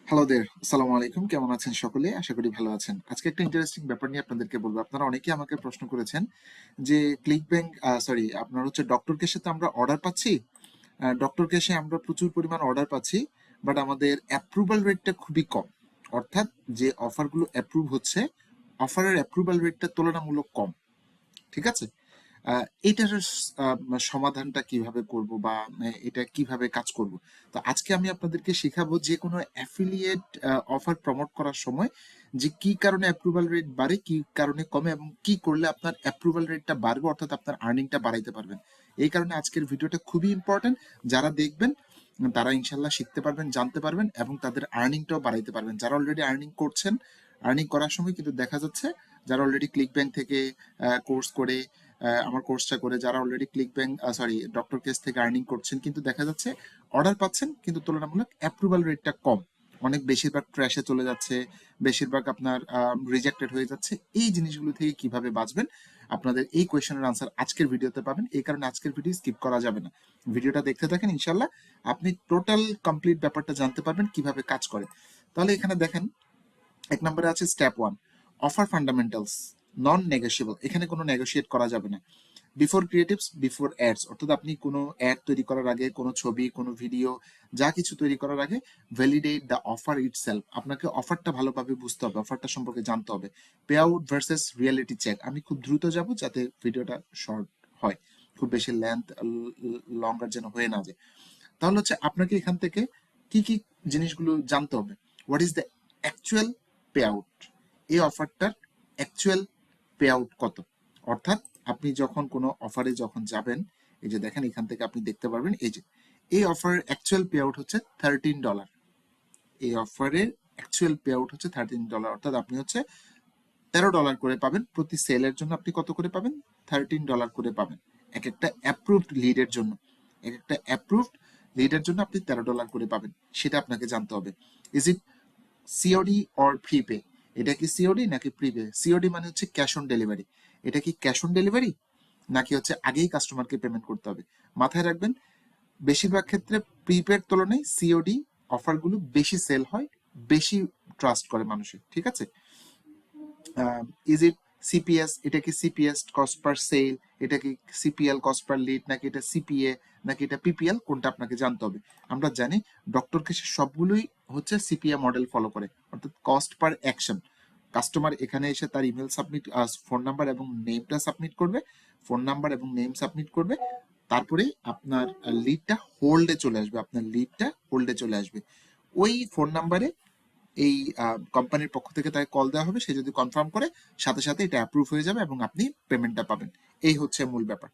Hello দের, আসসালামু আলাইকুম। কেমন আছেন সকলে? আশা করি ভালো আছেন। আজকে একটা ইন্টারেস্টিং ব্যাপার নিয়ে আপনাদেরকে বলবো। আপনারা অনেকেই আমাকে প্রশ্ন করেছেন যে ক্লিক ব্যাংক আপনার হচ্ছে ডক্টর কেসে তো আমরা অর্ডার পাচ্ছি। ডক্টর কেসে আমরা প্রচুর পরিমাণ অর্ডার পাচ্ছি, বাট আমাদের অ্যাপ্রুভাল রেটটা খুবই কম। অর্থাৎ যে অফারগুলো অ্যাপ্রুভ হচ্ছে, অফারের অ্যাপ্রুভাল রেটটা তুলনামূলক কম। ঠিক আছে? এটার সমাধানটা কিভাবে করব বা এটা কিভাবে কাজ করব? তো আজকে আমি আপনাদেরকে শেখাবো যে কোনো অ্যাফিলিয়েট অফার প্রমোট করার সময় যে কি কারণে অ্যাপ্রুভাল রেট বাড়ে, কি কারণে কমে এবং কি করলে আপনার অ্যাপ্রুভাল রেটটা বাড়বে, অর্থাৎ আপনার আর্নিংটা বাড়াইতে পারবেন। এই কারণে আজকের ভিডিওটা খুবই ইম্পর্টেন্ট। যারা দেখবেন তারা ইনশাল্লাহ শিখতে পারবেন, জানতে পারবেন এবং তাদের আর্নিংটাও বাড়াইতে পারবেন। যারা অলরেডি আর্নিং করছেন, আর্নিং করার সময় কিন্তু দেখা যাচ্ছে যারা অলরেডি ক্লিক ব্যাংক থেকে কোর্স করে আমার কোর্সটা করে যারা already click bank doctor case থেকে আর্নিং করছেন, কিন্তু দেখা যাচ্ছে অর্ডার পাচ্ছেন কিন্তু তুলনামূলক অ্যাপ্রুভাল রেটটা কম। অনেক বেশিরভাগ ট্র্যাশে চলে যাচ্ছে, বেশিরভাগ আপনার রিজেক্টেড হয়ে যাচ্ছে। এই জিনিসগুলো থেকে কিভাবে বাঁচবেন, আপনাদের এই কোয়েশ্চেনের আনসার আজকের ভিডিওতে পাবেন। এই কারণে আজকের ভিডিও স্কিপ করা যাবে না। ভিডিওটা দেখতে থাকেন, ইনশাল্লাহ আপনি টোটাল কমপ্লিট ব্যাপারটা জানতে পারবেন কিভাবে কাজ করে। তাহলে এখানে দেখেন, এক নম্বরে আছে স্টেপ 1, অফার ফান্ডামেন্টালস নন নেগোশিয়েবল। এখানে কোনো নেগোশিয়েট করা যাবে না। বিফোর ক্রিয়েটিভস বিফোর অ্যাডস, অর্থাৎ আপনি কোনো অ্যাড তৈরি করার আগে, কোনো ছবি, কোনো ভিডিও, যা কিছু তৈরি করার আগে ভ্যালিডেট দ্য অফার ইটসেলফ। আপনাকে অফারটা ভালোভাবে বুঝতে হবে, অফারটা সম্পর্কে জানতে হবে। Pay out versus reality check. আমি খুব দ্রুত যাব যাতে ভিডিওটা শর্ট হয়, খুব বেশি লেন্থ লঙ্গার যেন হয়ে না যায়। তাহলে হচ্ছে আপনাকে এখান থেকে কি কি জিনিসগুলো জানতে হবে। What is the actual pay out, এই অফারটার অ্যাকচুয়াল পে আউট কত। অর্থাৎ আপনি যখন কোনো অফারে যখন যাবেন, এই যে দেখেন এখান থেকে আপনি দেখতে পারবেন, এই যে এই অফারের অ্যাকচুয়াল পে আউট হচ্ছে $13। এই অফারের অ্যাকচুয়াল পে আউট হচ্ছে $13, অর্থাৎ আপনি হচ্ছে $13 করে পাবেন প্রতি সেলের জন্য। আপনি কত করে পাবেন? $13 করে পাবেন এক একটা অ্যাপ্রুভড লিডের জন্য। এক একটা অ্যাপ্রুভড লিডের জন্য আপনি $13 করে পাবেন, সেটা আপনাকে জানতে হবে। Is it COD or prepaid? এটা কি সিওডি নাকি প্রিপে? সিওডি মানে হচ্ছে ক্যাশ অন ডেলিভারি। এটা কি ক্যাশ অন ডেলিভারি নাকি হচ্ছে আগেই কাস্টমারকে পেমেন্ট করতে হবে? মাথায় রাখবেন, বেশিরভাগ ক্ষেত্রে প্রিপেড তুলনায় সিওডি অফারগুলো বেশি সেল হয়, বেশি ট্রাস্ট করে মানুষের। ঠিক আছে? Is it CPS? এটা কি সিপিএস কস্ট পার সেল, এটা কি সিপিএল কস্ট পার লিড, নাকি এটা সিপিএ, নাকি এটা পিপিএল, কোনটা আপনাকে জানতে হবে। আমরা জানি ডক্টর কেসে সবগুলোই হচ্ছে সিপিএ মডেল ফলো করে, অর্থাৎ কস্ট পার অ্যাকশন। কাস্টমার এখানে এসে তার ইমেল সাবমিট, ফোন নাম্বার এবং নেমটা সাবমিট করবে, ফোন নাম্বার এবং নেম সাবমিট করবে, তারপরে আপনার লিডটা হোল্ডে চলে আসবে, আপনার লিডটা হোল্ডে চলে আসবে। ওই ফোন নাম্বারে এই কোম্পানির পক্ষ থেকে তাকে কল দেওয়া হবে, সে যদি কনফার্ম করে সাথে সাথে এটা অ্যাপ্রুভ হয়ে যাবে এবং আপনি পেমেন্টটা পাবেন। এই হচ্ছে মূল ব্যাপার।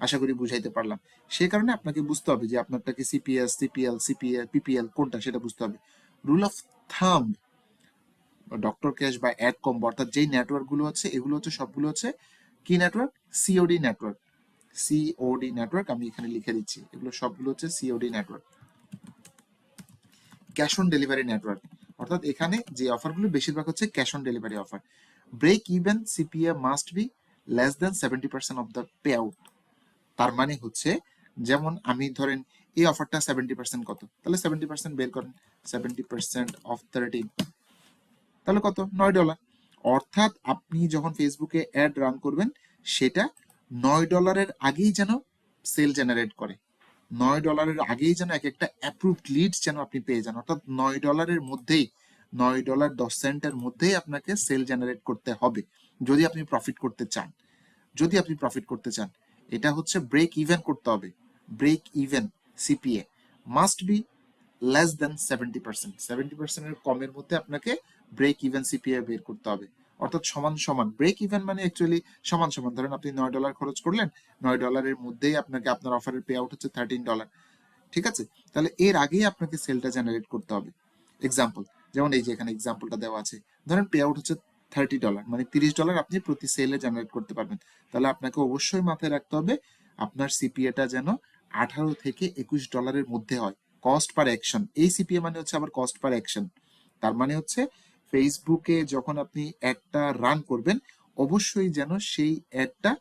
আশা করি বুঝাইতে পারলাম। সেই কারণে আপনাকে বুঝতে হবে যে আপনারটা কি সিপিএস, সিপিএল, সিপিএ, পিপিএল কোনটা, সেটা বুঝতে হবে। Rule of thumb, doctor cash বা অ্যাড কম্বো, অর্থাৎ যেই নেটওয়ার্ক গুলো হচ্ছে এগুলো হচ্ছে সবগুলো হচ্ছে কি network? COD network. COD network আমি এখানে লিখে দিচ্ছি, এগুলো সবগুলো হচ্ছে COD network, cash on delivery network. অর্থাৎ এখানে যে অফারগুলো বেশিরভাগ হচ্ছে cash on delivery offer. Break even CPA must be less than 70% of the pay out. তার মানে হচ্ছে, যেমন আমি ধরেন এই অফারটা 70% কত, তাহলে 70% বের করেন। 70% অফ 13, তাহলে কত? $9। অর্থাৎ আপনি যখন ফেসবুকে অ্যাড রান করবেন, সেটা $9 আগেই যেন সেল জেনারেট করে, $9 আগেই যেন এক একটা অ্যাপ্রুভড লিডস যেন আপনি পেয়ে যান। অর্থাৎ $9 মধ্যেই, $9.10 মধ্যেই আপনাকে সেল জেনারেট করতে হবে যদি আপনি প্রফিট করতে চান। যদি আপনি প্রফিট করতে চান, এটা হচ্ছে ব্রেক ইভেন করতে হবে। Break even CPA must be less than 70%। 70% এর কমের মধ্যে আপনাকে ব্রেক ইভেন সিপিএ বের করতে হবে। অর্থাৎ সমান সমান ব্রেক ইভেন মানে অ্যাকচুয়ালি সমান সমান। ধরেন আপনি $9 খরচ করলেন, $9 মধ্যেই আপনাকে আপনার অফারের পে আউট হচ্ছে $13। ঠিক আছে? তাহলে এর আগেই আপনাকে সেলটা জেনারেট করতে হবে। এক্সাম্পল, যেমন এই যে এখানে এক্সাম্পলটা দেওয়া আছে, ধরেন পে আউট হচ্ছে $30, মানে $30 আপনি প্রতি সেলে জেনারেট করতে পারবেন। তাহলে আপনাকে অবশ্যই মাথায় রাখতে হবে আপনার সিপিএটা যেন $18 থেকে $21 মধ্যে হয়, কস্ট পার অ্যাকশন। এই সিপিএ মানে হচ্ছে আবার কস্ট পার অ্যাকশন। তার মানে হচ্ছে ফেসবুকে যখন আপনি অ্যাডটা রান করবেন, অবশ্যই যেন সেই অ্যাডটা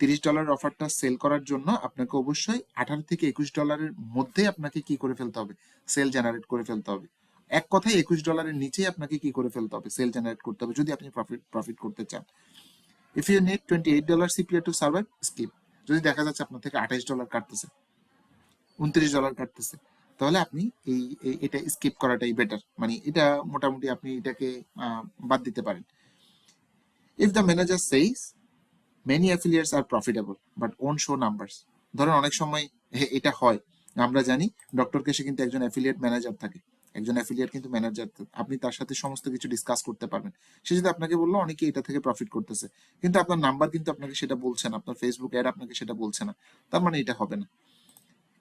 $30 অফারটা সেল করার জন্য আপনাকে অবশ্যই $18 থেকে $21 মধ্যে আপনাকে কি করে ফেলতে হবে? সেল জেনারেট করে ফেলতে হবে। এক কথায় $21 নিচেই আপনাকে কি করে ফেলতে হবে, সেল জেনারেট করতে হবে যদি আপনি প্রফিট করতে চান। If you need $28 CPR to survive, skip. যদি দেখা যাচ্ছে আপনার থেকে $28 কাটতেছে, $29 কাটতেছে, তাহলে আপনি এটা স্কিপ করাটাই বেটার, মানে এটা মোটামুটি আপনি এটাকে বাদ দিতে পারেন। If the manager says many affiliates are profitable but won't show numbers, ধরেন অনেক সময় এটা হয়, আমরা জানি ডক্টর কেসে কিন্তু একজন অ্যাফিলিয়েট ম্যানেজার থাকে, একজন অ্যাফিলিয়েট কিন্তু ম্যানেজার, আপনি তার সাথে সমস্ত কিছু ডিসকাস করতে পারবেন। সে যদি আপনাকে বললো অনেকে এটা থেকে প্রফিট করতেছে, কিন্তু আপনার নাম্বার কিন্তু আপনাকে সেটা বলছে না, আপনার ফেসবুক অ্যাড আপনাকে সেটা বলছে না, তার মানে এটা হবে না।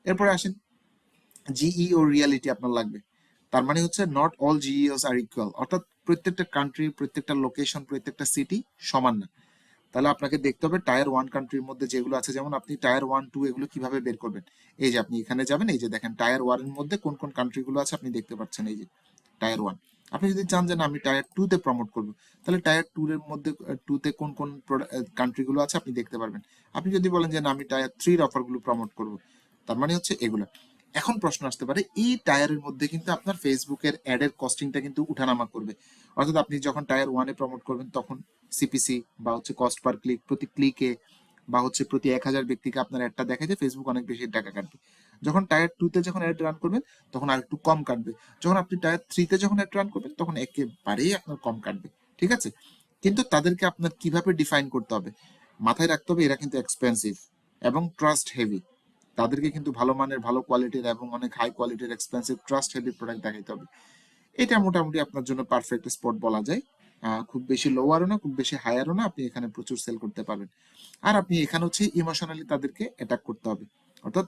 এরপরে আসেন, জিইও রিয়ালিটি আপনার লাগবে। তার মানে হচ্ছে নট অল জিইওস আর ইকুয়াল, অর্থাৎ প্রত্যেকটা কান্ট্রি, প্রত্যেকটা লোকেশন, প্রত্যেকটা সিটি সমান না। তাহলে আপনাকে দেখতে হবে টায়ার 1 কান্ট্রির মধ্যে যেগুলো আছে, যেমন আপনি টায়ার 1 2 এগুলো কিভাবে বের করবেন। এই যে আপনি এখানে যাবেন, এই যে দেখেন টায়ার 1 এর মধ্যে কোন কোন কান্ট্রিগুলো আছে আপনি দেখতে পাচ্ছেন, এই যে টায়ার 1। আপনি যদি চান যে না আমি টায়ার 2 তে প্রমোট করব, তাহলে টায়ার 2 এর মধ্যে 2 তে কোন কোন কান্ট্রিগুলো আছে আপনি দেখতে পারবেন। আপনি যদি বলেন যে না আমি টায়ার 3 এর অফারগুলো প্রমোট করব, তার মানে হচ্ছে এগুলো। এখন প্রশ্ন আসতে পারে, এই টায়ারের মধ্যে কিন্তু আপনার ফেসবুকের অ্যাডের কস্টিংটা কিন্তু উঠানামা করবে। অর্থাৎ আপনি যখন টায়ার 1 এ প্রমোট করবেন তখন সিপিসি বা হচ্ছে কস্ট পার ক্লিক, প্রতি ক্লিকে বা হচ্ছে প্রতি 1000 ব্যক্তিকে আপনার অ্যাডটা দেখায় যে ফেসবুক অনেক বেশি টাকা কাটবে। যখন টায়ার 2 তে যখন অ্যাড রান করবেন তখন আর একটু কম কাটবে। যখন আপনি টায়ার 3 তে যখন অ্যাড রান করবেন তখন একেবারেই আপনার কম কাটবে। ঠিক আছে? কিন্তু তাদেরকে আপনার কিভাবে ডিফাইন করতে হবে, মাথায় রাখতে হবে এরা কিন্তু এক্সপেন্সিভ এবং ট্রাস্ট হেভি। তাদেরকে কিন্তু ভালো মানের, ভালো কোয়ালিটির এবং অনেক হাই কোয়ালিটির এক্সপেন্সিভ ট্রাস্ট হেভি প্রোডাক্ট দেখাইতে হবে। এটা মোটামুটি আপনার জন্য পারফেক্ট স্পট বলা যায়। খুব বেশি লোয়ারও না, খুব বেশি হায়ারও না, আপনি এখানে প্রচুর সেল করতে পারবেন। আর আপনি এখানে হচ্ছে ইমোশনালি তাদেরকে অ্যাটাক করতে হবে। অর্থাৎ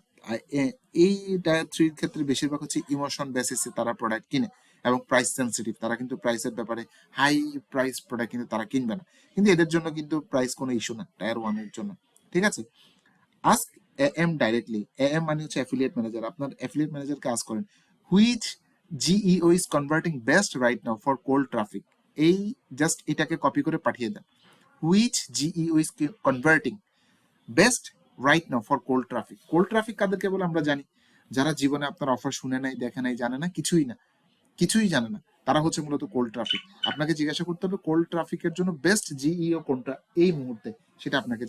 এই টায়ার 3 এর ক্ষেত্রে বেশিরভাগ হচ্ছে ইমোশন বেসিসে তারা প্রোডাক্ট কিনে এবং প্রাইস সেনসিটিভ, তারা কিন্তু প্রাইসের ব্যাপারে হাই প্রাইস প্রোডাক্ট কিন্তু তারা কিনবে না। কিন্তু এদের জন্য কিন্তু প্রাইস কোনো ইস্যু না টায়ার 1 এর জন্য। ঠিক আছে? Ask am directly. এএম মানে হচ্ছে অ্যাফিলিয়েট ম্যানেজার। আপনার অ্যাফিলিয়েট ম্যানেজারকে আস্ক করেন, which geo is converting best right now for cold traffic. এই জাস্ট এটাকে কপি করে পাঠিয়ে দেন, which geo is converting best right now for cold traffic. Cold traffic কাদেরকে বলে আমরা জানি, যারা জীবনে আপনার অফার শুনে নাই, দেখে নাই, জানে না, কিছুই না, কিছুই জানে না, তারা হচ্ছে মূলত কোল্ড ট্রাফিক। আপনাকে জিজ্ঞাসা করতে হবে কোল্ড ট্রাফিকের জন্য বেস্ট জিইও কোনটা এই মুহূর্তে, সেটা আপনাকে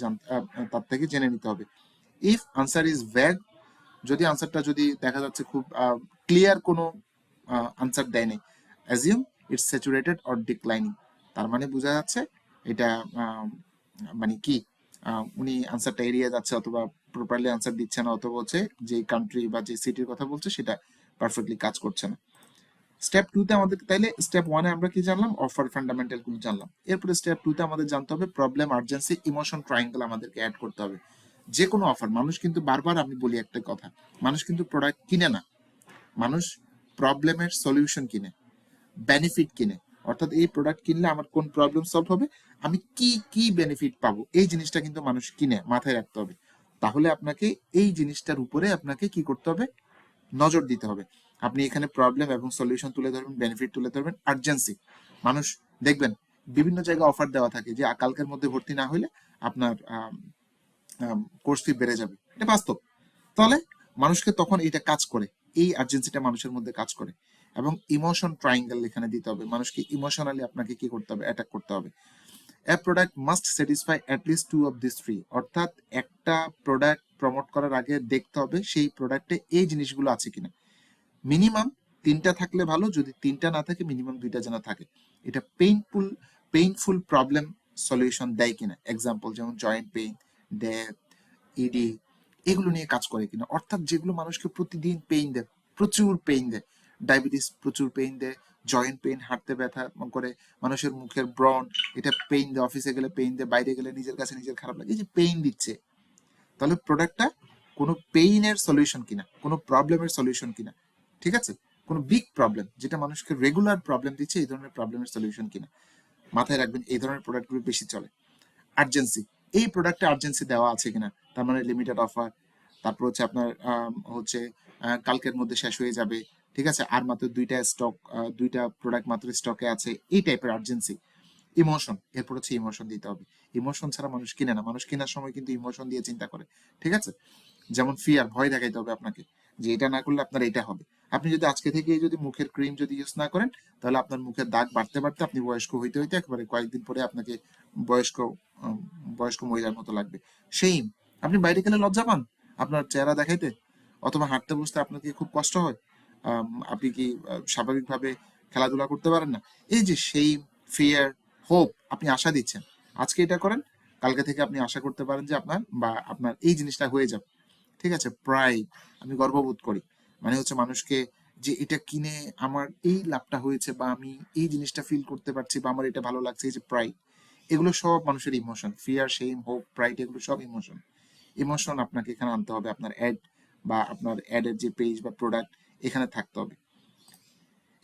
তার থেকে জেনে নিতে হবে। ইফ আনসার ইজ ভ্যাগ, যদি আনসারটা যদি দেখা যাচ্ছে খুব ক্লিয়ার কোনো আনসার দেয় নাই, assume it's saturated or declining, তার মানে বোঝা যাচ্ছে এটা মানে কি, উনি আনসারটা এড়িয়ে যাচ্ছে অথবা প্রপারলি আনসার দিচ্ছে না, অথবা হচ্ছে যে কান্ট্রি বা যে সিটির কথা বলছে সেটা পারফেক্টলি কাজ করছে না। স্টেপ 2 তে আমাদের, তাইলে স্টেপ 1 এ আমরা কি জানলাম, অফার ফান্ডামেন্টাল গুলো জানলাম। এরপরে স্টেপ 2 তে আমাদের জানতে হবে প্রবলেম, আর্জেন্সি, ইমোশন ট্রায়াঙ্গেল আমাদেরকে অ্যাড করতে হবে। যে কোনো অফার, মানুষ কিন্তু বারবার আমি বলি একটা কথা, মানুষ কিন্তু প্রোডাক্ট কিনে না, মানুষ প্রবলেমের সলিউশন কিনে, বেনিফিট কিনে। অর্থাৎ এই প্রোডাক্ট কিনলে আমার কোন প্রবলেম সলভ হবে, আমি কি কি বেনিফিট পাবো, এই জিনিসটা কিন্তু মানুষ কিনে, মাথায় রাখতে হবে। তাহলে আপনাকে এই জিনিসটার উপরে আপনাকে কি করতে হবে, নজর দিতে হবে। আপনি এখানে প্রবলেম এবং সলিউশন তুলে ধরবেন, বেনিফিট তুলে ধরবেন, আর্জেন্সি। মানুষ দেখবেন বিভিন্ন জায়গায় অফার দেওয়া থাকে যে কালকের মধ্যে ভর্তি না হলে আপনার কোর্স ফি বেড়ে যাবে, এটা বাস্তব। তাহলে মানুষকে তখন এটা কাজ করে, এই আর্জেন্সিটা মানুষের মধ্যে কাজ করে। এবং ইমোশন ট্রায়াঙ্গেল এখানে দিতে হবে, মানুষকে ইমোশনালি আপনাকে কি করতে হবে, অ্যাটাক করতে হবে। A product must satisfy at least 2 of this 3, অর্থাৎ একটা প্রোডাক্ট প্রমোট করার আগে দেখতে হবে সেই প্রোডাক্টে এই জিনিসগুলো আছে কিনা। মিনিমাম 3টা থাকলে ভালো, যদি 3টা না থাকে মিনিমাম 2টা যেন থাকে। এটা পেইনফুল প্রবলেম সলিউশন দেয় কিনা, এক্সাম্পল যেমন জয়েন্ট পেইন, ডেথ, ইডি, এগুলো নিয়ে কাজ করে কিনা। অর্থাৎ যেগুলো মানুষকে প্রতিদিন পেইন দেয়, প্রচুর পেইন দেয়, ডায়াবেটিস প্রচুর পেইন দেয়, জয়েন্ট পেইন, হাঁটতে ব্যথা করে, মানুষের মুখের ব্রণ, এটা পেইন দেয়, অফিসে গেলে পেইন দেয়, বাইরে গেলে নিজের কাছে নিজের খারাপ লাগে, এই যে পেইন দিচ্ছে, তাহলে প্রোডাক্টটা কোনো পেইনের সলিউশন কিনা, কোনো প্রবলেমের সলিউশন কিনা। ঠিক আছে? কোনো বিগ প্রবলেম যেটা মানুষকে রেগুলার প্রবলেম দিচ্ছে, এই ধরনের প্রবলেমের সলিউশন কিনা। মাথায় রাখবেন এই ধরনের প্রোডাক্টগুলো বেশি চলে। আর্জেন্সি, এই প্রোডাক্টে আর্জেন্সি দেওয়া আছে কিনা, তার মানে লিমিটেড অফার, তারপর হচ্ছে আপনার হচ্ছে কালকের মধ্যে শেষ হয়ে যাবে, ঠিক আছে, আর মাত্র দুইটা প্রোডাক্ট মাত্র স্টকে আছে, এই টাইপের আর্জেন্সি। ইমোশন, এরপর হচ্ছে ইমোশন দিতে হবে। ইমোশন ছাড়া মানুষ কিনে না, মানুষ কেনার সময় কিন্তু ইমোশন দিয়ে চিন্তা করে। ঠিক আছে? যেমন ফিয়ার, ভয় দেখাইতে হবে আপনাকে যে এটা না করলে আপনার এটা হবে। আপনি যদি আজকে থেকে যদি মুখের ক্রিম যদি ইউজ না করেন, তাহলে আপনার মুখের দাগ বাড়তে বাড়তে আপনি বয়স্ক হইতে হইতে একেবারে কয়েকদিন পরে আপনাকে বয়স্ক বয়স্ক মহিলার মতো লাগবে। সেই আপনি বাইরে গেলে লজ্জা পান আপনার চেহারা দেখাইতে, অথবা হাঁটতে বসতে আপনার কি খুব কষ্ট হয়? আপনি কি স্বাভাবিকভাবে খেলাধুলা করতে পারেন না? এই যে সেই ফিয়ার, হোপ, আপনি আশা দিচ্ছেন, আজকে এটা করেন, কালকে থেকে আপনি আশা করতে পারেন যে আপনার এই জিনিসটা হয়ে যাবে। ঠিক আছে? প্রাইড, আমি গর্ববোধ করি, মানে হচ্ছে মানুষকে যে এটা কিনে আমার এই লাভটা হয়েছে, বা আমি এই জিনিসটা ফিল করতে পারছি, বা আমার এটা ভালো লাগছে, এই যে প্রাইড, এগুলো সব মানুষের emotion. Fear, shame, hope, pride, এগুলো সব ইমোশন। ইমোশন আপনাকে এখানে আনতে হবে, আপনার অ্যাড বা আপনার অ্যাডের যে পেজ বা প্রোডাক্ট, এখানে থাকতে হবে।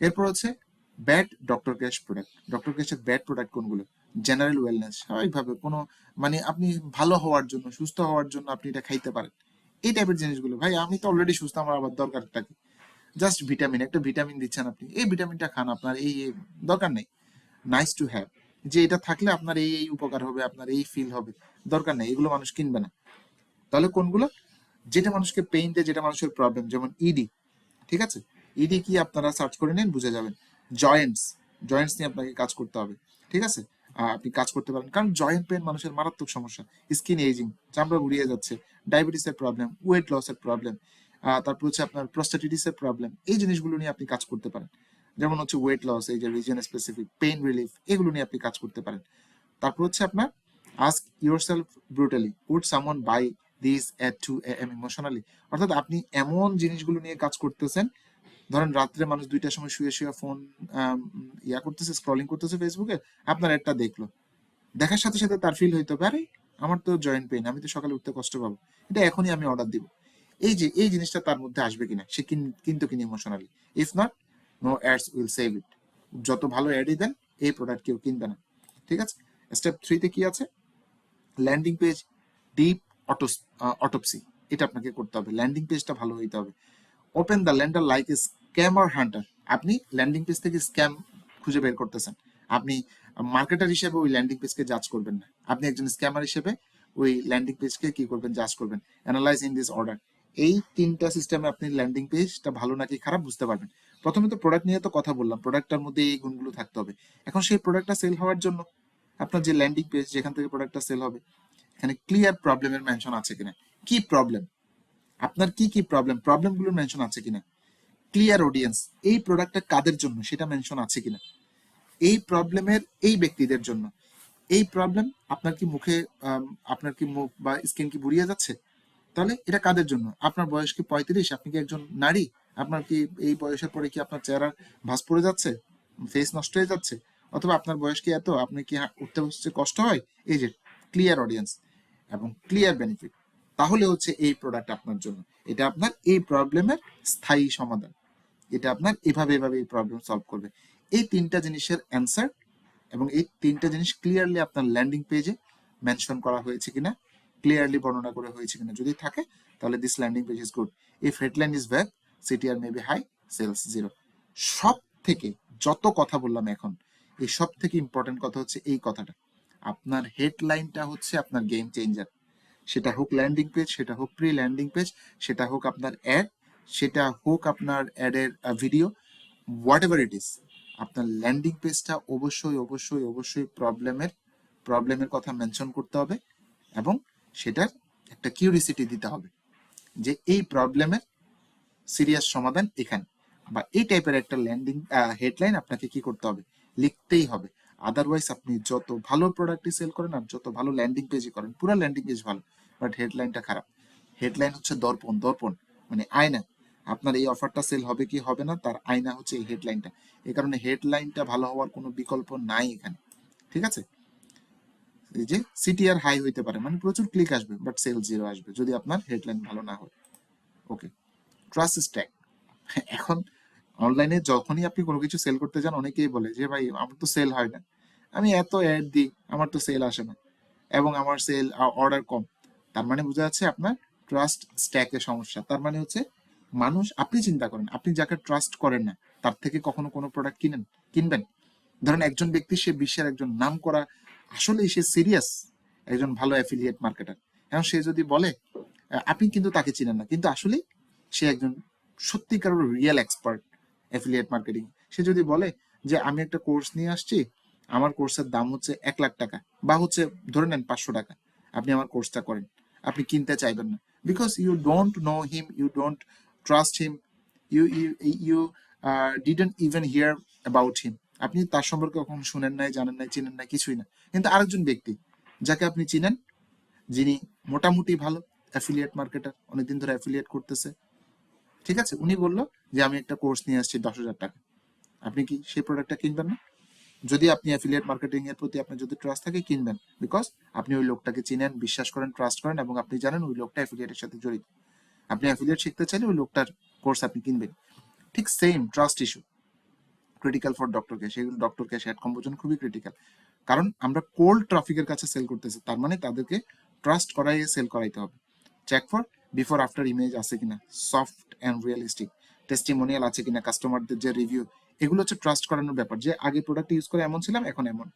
এরপর হচ্ছে bad doctor cash product. Doctor ক্যাশের ব্যাড প্রোডাক্ট কোনগুলো? জেনারেল ওয়েলনেস, স্বাভাবিকভাবে কোনো, মানে আপনি ভালো হওয়ার জন্য, সুস্থ হওয়ার জন্য আপনি এটা খাইতে পারেন, এই টাইপের জিনিসগুলো। ভাই আমি তো অলরেডি সুস্থ, আমার আবার দরকারটা কি? জাস্ট ভিটামিন, একটা ভিটামিন দিচ্ছেন আপনি, এই ভিটামিনটা খান, আপনার এই দরকার নেই। নাইস টু হ্যাভ, যে এটা থাকলে আপনার এই উপকার হবে, আপনার এই ফিল হবে, দরকার নেই, এগুলো মানুষ কিনবে না। তাহলে কোনগুলো? যেটা মানুষকে পেইন দেয়, যেটা মানুষের প্রবলেম, যেমন ইডি। ঠিক আছে? ইডি কি আপনারা সার্চ করে নিন, বুঝে যাবেন। জয়েন্টস, জয়েন্টস নিয়ে আপনাকে কাজ করতে হবে। ঠিক আছে? আপনি কাজ করতে পারেন, কারণ জয়েন্ট পেন মানুষের মারাত্মক সমস্যা। স্কিন এজিং, চামড়া গুড়িয়ে যাচ্ছে, ডায়াবেটিসের প্রবলেম, ওয়েট লসের প্রবলেম, তারপর হচ্ছে আপনার প্রস্টাটিটিসের প্রবলেম, এই জিনিসগুলো নিয়ে আপনি কাজ করতে পারেন। যেমন হচ্ছে ওয়েট লস, এই যে রিজন স্পেসিফিক পেইন রিলিফ, এগুলো নিয়ে আপনি কাজ করতে পারেন। তারপর হচ্ছে আপনার ask yourself brutally, would someone buy this at 2 AM emotionally. অর্থাৎ আপনি এমন জিনিসগুলো নিয়ে কাজ করতেছেন, ধরেন রাত্রে মানুষ 2টার সময় শুয়ে শুয়ে ফোন করতেছে, স্ক্রলিং করতেছে ফেসবুকে, আপনার একটা দেখলো, দেখার সাথে সাথে তার ফিল হইতে পারে আমার তো জয়েন্ট পেইন, আমি তো সকালে উঠতে কষ্ট পাবো, এটা এখনই আমি অর্ডার দিব। এই যে এই জিনিসটা তার মধ্যে আসবে কিনা, সে কিন্তু কিনে emotionally. If not, no ads will save it. যত ভালো অ্যাডই দেন, এই প্রোডাক্ট কেউ কিনবে না। ঠিক আছে? স্টেপ 3-তে কি আছে? ল্যান্ডিং পেজ ডিপ অটোপসি, এটা আপনাকে করতে হবে। ল্যান্ডিং পেজটা ভালো হইতে হবে। Open the lander like a scammer hunter. আপনি ল্যান্ডিং পেজ থেকে স্ক্যাম খুঁজে বের করতেছেন, আপনি মার্কেটার হিসেবে ওই ল্যান্ডিং পেজকে জাজ করবেন না, আপনি একজন স্ক্যামার হিসেবে ওই ল্যান্ডিং পেজকে কি করবেন, জাজ করবেন। Analyse in this order. এই 3টা সিস্টেমে আপনি ল্যান্ডিং পেজটা ভালো নাকি খারাপ বুঝতে পারবেন। প্রথমে তো প্রোডাক্ট নিয়ে তো কথা বললাম, প্রোডাক্টটার মধ্যে এই গুণগুলো থাকতে হবে। এখন সেই প্রোডাক্টটা সেল হওয়ার জন্য আপনার যে ল্যান্ডিং পেজ, যেখান থেকে প্রোডাক্টটা সেল হবে, এখানে ক্লিয়ার প্রবলেমের মেনশন আছে কিনা, কি প্রবলেম, আপনার কি কি প্রবলেম, প্রবলেমগুলোর মেনশন আছে কিনা, ক্লিয়ার অডিয়েন্স, এই প্রোডাক্টটা কাদের জন্য সেটা মেনশন আছে কিনা, এই প্রবলেমের এই ব্যক্তিদের জন্য, এই প্রবলেম আপনার কি মুখে, আপনার কি মুখ বা স্কিন কি বুড়িয়ে যাচ্ছে, তাহলে এটা কাদের জন্য? আপনার বয়স কি 35, আপনি কি একজন নারী, আপনার কি এই বয়সের পরে কি আপনার চেহারার ভাঁজ পড়ে যাচ্ছে, ফেস নষ্ট হয়ে যাচ্ছে, অথবা আপনার বয়স কি এত, আপনি কি উঠতে বসতে কষ্ট হয়, এই যে ক্লিয়ার অডিয়েন্স এবং ক্লিয়ার বেনিফিট, তাহলে হচ্ছে এই প্রোডাক্ট আপনার জন্য। এটা আপনার এই প্রবলেমের স্থায়ী সমাধান, এটা আপনার এভাবে এভাবে এই প্রবলেম সলভ করবে। এই 3টা জিনিসের অ্যান্সার এবং এই 3টা জিনিস ক্লিয়ারলি আপনার ল্যান্ডিং পেজে মেনশন করা হয়েছে কিনা, ক্লিয়ারলি বর্ণনা করা হয়েছে কিনা, যদি থাকে তাহলে this landing page is good. If headline is vague, CTR may be high, sales zero. সব থেকে, যত কথা বললাম এখন, এই সব থেকে ইম্পর্টেন্ট কথা হচ্ছে এই কথাটা, আপনার হেডলাইনটা হচ্ছে আপনার গেম চেঞ্জার। সেটা হোক ল্যান্ডিং পেজ, সেটা হোক প্রি ল্যান্ডিং পেজ, সেটা হোক আপনার অ্যাড, সেটা হোক আপনার অ্যাডের video, whatever it is, আপনার ল্যান্ডিং পেজটা অবশ্যই অবশ্যই অবশ্যই প্রবলেমের কথা মেনশন করতে হবে, এবং সেটার একটা কিউরিসিটি দিতে হবে যে এই প্রবলেমের সিরিয়াস সমাধান এখানে, বা এই টাইপের একটা ল্যান্ডিং হেডলাইন আপনাকে কি করতে হবে, লিখতেই হবে। আদারওয়াইজ আপনি যত ভালো প্রোডাক্টই সেল করেন আর যত ভালো ল্যান্ডিং পেজই করেন, পুরো ল্যান্ডিং পেজ ভালো, বাট হেডলাইনটা খারাপ। হেডলাইন হচ্ছে দর্পণ, দর্পণ মানে আয়না, আপনার এই অফারটা সেল হবে কি হবে না তার আয়না হচ্ছে এই হেডলাইনটা। এই কারণে হেডলাইনটা ভালো হওয়ার কোনো বিকল্প নাই এখানে। ঠিক আছে? এই যে সিটিআর হাই হইতে পারে, মানে প্রচুর ক্লিক আসবে, বাট সেল জিরো আসবে যদি আপনার হেডলাইন ভালো না হয়। ওকে, ট্রাস্ট স্ট্যাক। এখন অনলাইনে যখনই আপনি কোনো কিছু সেল করতে যান, অনেকেই বলে যে ভাই আমার তো সেল হয় না, আমি এত অ্যাড দিই, আমার তো সেল আসে না, এবং আমার সেল অর্ডার কম। তার মানে বোঝা যাচ্ছে আপনার ট্রাস্ট স্ট্যাকের সমস্যা। তার মানে হচ্ছে মানুষ, আপনি চিন্তা করেন, আপনি যাকে ট্রাস্ট করেন না তার থেকে কখনো কোনো প্রোডাক্ট কিনবেন? ধরেন একজন ব্যক্তি, সে বিশ্বের একজন নাম করা, আসলে সে সিরিয়াস একজন ভালো অ্যাফিলিয়েট মার্কেটার, এখন সে যদি বলে, আপনি কিন্তু তাকে চিনেন না, কিন্তু আসলে সে একজন সত্যিকার রিয়েল এক্সপার্ট অ্যাফিলিয়েট মার্কেটিং, সে যদি বলে যে আমি একটা কোর্স নিয়ে আসছি, আমার কোর্সের দাম হচ্ছে 1 লাখ টাকা, বা হচ্ছে ধরে নেন 500 টাকা, আপনি আমার কোর্সটা করেন, আপনি কিনতে চাইবেন না, because you don't know him, you don't trust him, you you you didn't even hear about him, আপনি তার সম্পর্কে কখনো শুনেন নাই, জানেন নাই, চিনেন না, কিছুই না। কিন্তু আরেকজন ব্যক্তি যাকে আপনি চিনেন, যিনি মোটামুটি ভালো অ্যাফিলিয়েট মার্কেটার, অনেকদিন ধরে অ্যাফিলিয়েট করতেছে, ঠিক আছে, উনি বললো যে আমি একটা কোর্স নিয়ে আসছি 10,000 টাকা, আপনি কি সেই প্রোডাক্টটা কিনবেন না? যদি আপনি অ্যাফিলিয়েট মার্কেটিং এর প্রতি আপনার যদি ট্রাস্ট থাকে, কিনবেন, বিকজ আপনি ওই লোকটাকে চিনেন, বিশ্বাস করেন, ট্রাস্ট করেন, এবং আপনি জানেন ওই লোকটা অ্যাফিলিয়েটের সাথে জড়িত। আপনি অ্যাফিলিয়েট শিখতে চাইলে ওই লোকটার কোর্স আপনি কিনবেন। ঠিক same trust issue critical for ডক্টরকে, সেগুলো ডক্টরকে অ্যাড কনভার্জন খুবই ক্রিটিক্যাল, কারণ আমরা কোল্ড ট্রাফিকের কাছে সেল করতেছি, তার মানে তাদেরকে ট্রাস্ট করাইয়ে সেল করাইতে হবে। Check for before after image আছে কিনা, সফট অ্যান্ড রিয়েলিস্টিক টেস্টিমোনিয়াল আছে কিনা, কাস্টমারদের যে রিভিউ, এগুলো হচ্ছে ট্রাস্ট করানোর ব্যাপার, যে আগে প্রোডাক্ট ইউজ করে এমন ছিলাম, এখন এমন।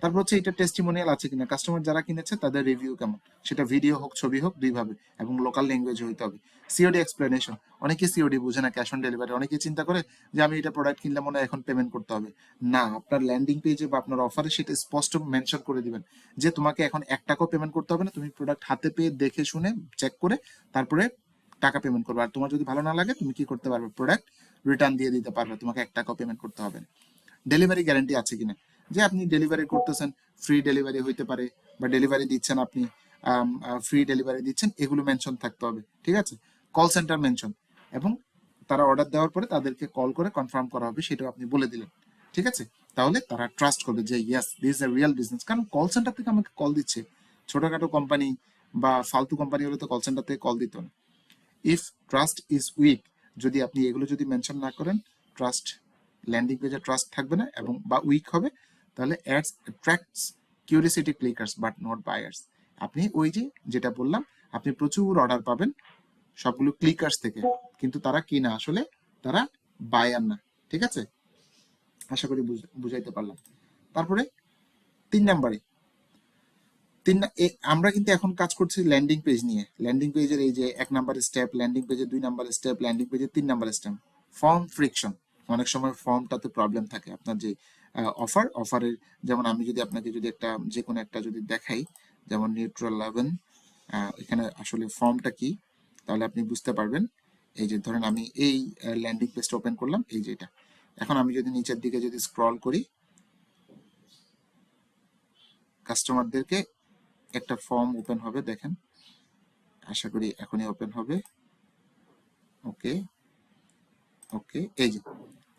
তারপর হচ্ছে এটা টেস্টিমোনিয়াল আছে কিনা, কাস্টমার যারা কিনেছে তাদের রিভিউ কেমন, সেটা ভিডিও হোক, ছবি হোক, দুইভাবে, এবং লোকাল ল্যাঙ্গুয়েজ হইতে হবে। সিওডি এক্সপ্লেনেশন, অনেকে সিওডি বুঝে না, ক্যাশ অন ডেলিভারি, অনেকে চিন্তা করে যে আমি এটা প্রোডাক্ট কিনলে মনে হয় এখন পেমেন্ট করতে হবে। না, আপনার ল্যান্ডিং পেজে বা আপনার অফারে সেটা স্পষ্ট মেনশন করে দিবেন যে তোমাকে এখন 1 টাকাও পেমেন্ট করতে হবে না, তুমি প্রোডাক্ট হাতে পেয়ে দেখে শুনে চেক করে তারপরে টাকা পেমেন্ট করবে। আর তোমার যদি ভালো না লাগে, তুমি কি করতে পারবে, প্রোডাক্ট রিটার্ন দিয়ে দিতে পারবে, তোমাকে 1 টাকাও পেমেন্ট করতে হবে না। ডেলিভারি গ্যারান্টি আছে কিনা, যে আপনি ডেলিভারি করতেছেন, ফ্রি ডেলিভারি হইতে পারে, বা ডেলিভারি দিচ্ছেন আপনি, ফ্রি ডেলিভারি দিচ্ছেন, এগুলো মেনশন থাকতে হবে, ঠিক আছে। কল সেন্টার মেনশন, এবং তারা অর্ডার দেওয়ার পরে তাদেরকে কল করে কনফার্ম করা হবে, সেটাও আপনি বলে দিলেন, ঠিক আছে। তাহলে তারা ট্রাস্ট করবে যে yes, this is a real business, কারণ কল সেন্টার থেকে আমাকে কল দিচ্ছে, ছোটখাটো কোম্পানি বা ফালতু কোম্পানি হলে তো কল সেন্টার থেকে কল দিত না। ইফ ট্রাস্ট ইজ উইক, যদি আপনি এগুলো যদি মেনশন না করেন, ট্রাস্ট, ল্যান্ডিং পেজে ট্রাস্ট থাকবে না, এবং বা উইক হবে, তাহলে ads attracts curiosity clickers but not buyers. আপনি ওই যে যেটা বললাম, আপনি প্রচুর অর্ডার পাবেন সবগুলো ক্লিকার্স থেকে, কিন্তু তারা কি না, আসলে তারা বায়ার না, ঠিক আছে। আশা করি বুঝাইতে পারলাম। তারপরে 3 নম্বরে, আমরা কিন্তু এখন কাজ করছি ল্যান্ডিং পেজ নিয়ে। ল্যান্ডিং পেজের এই যে 1 নম্বর স্টেপ, ল্যান্ডিং পেজের 2 নম্বর স্টেপ, ল্যান্ডিং পেজের 3 নম্বর স্টেপ, ফর্ম ফ্রিকশন। অনেক সময় ফর্মটাতে প্রবলেম থাকে, আপনার যে অফারের, যেমন আমি যদি আপনাকে যদি একটা যে কোনো একটা যদি দেখাই, যেমন নিউট্রাল 11, এখানে আসলে ফর্মটা কি, তাহলে আপনি বুঝতে পারবেন। এই যে ধরেন আমি এই ল্যান্ডিং পেজটা ওপেন করলাম, এই যে এটা, এখন আমি যদি নিচের দিকে যদি স্ক্রল করি, কাস্টমারদেরকে একটা ফর্ম ওপেন হবে, দেখেন, আশা করি এখনই ওপেন হবে। ওকে, ওকে, এই যে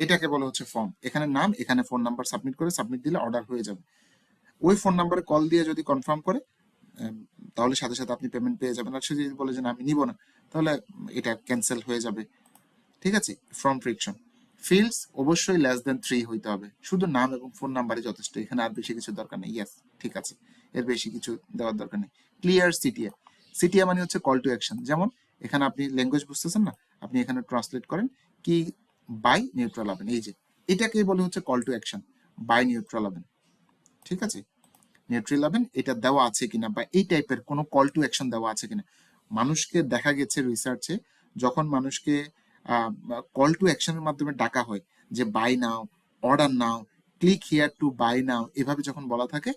এটাকে বলা হচ্ছে ফর্ম, এখানে নাম, এখানে ফোন নাম্বার সাবমিট করে, সাবমিট দিলে অর্ডার হয়ে যাবে। ওই ফোন নাম্বারে কল দিয়ে যদি কনফার্ম করে, তাহলে সাথে সাথে আপনি পেমেন্ট পেয়ে যাবেন। আর সে যদি বলে যে না, আমি নিব না, তাহলে এটা ক্যান্সেল হয়ে যাবে, ঠিক আছে। ফর্ম ফ্রিকশন, ফিল্ডস অবশ্যই লেস দেন 3 হইতে হবে, শুধু নাম এবং ফোন নাম্বারই যথেষ্ট, এখানে আর বেশি কিছু দরকার নেই। ইয়েস, ঠিক আছে, এর বেশি কিছু দেওয়ার দরকার নেই। ক্লিয়ার সিটিএ, সিটিএ মানে হচ্ছে কল টু অ্যাকশন। যেমন এখানে আপনি ল্যাঙ্গুয়েজ বুঝতেছেন না, আপনি এখানে ট্রান্সলেট করেন কি, বাই নিউট্রাল হবেন, এই যে এটাকে বলে হচ্ছে call to action, buy neutral হবেন, ঠিক আছে। নিউট্রাল হবেন, এটা দেওয়া আছে কিনা, বা এই টাইপের কোনো কল টু অ্যাকশন দেওয়া আছে কিনা। মানুষকে দেখা গেছে রিসার্চে, যখন মানুষকে কল টু অ্যাকশনের মাধ্যমে ডাকা হয়, যে buy now, order now, click here to buy now, এভাবে যখন বলা থাকে,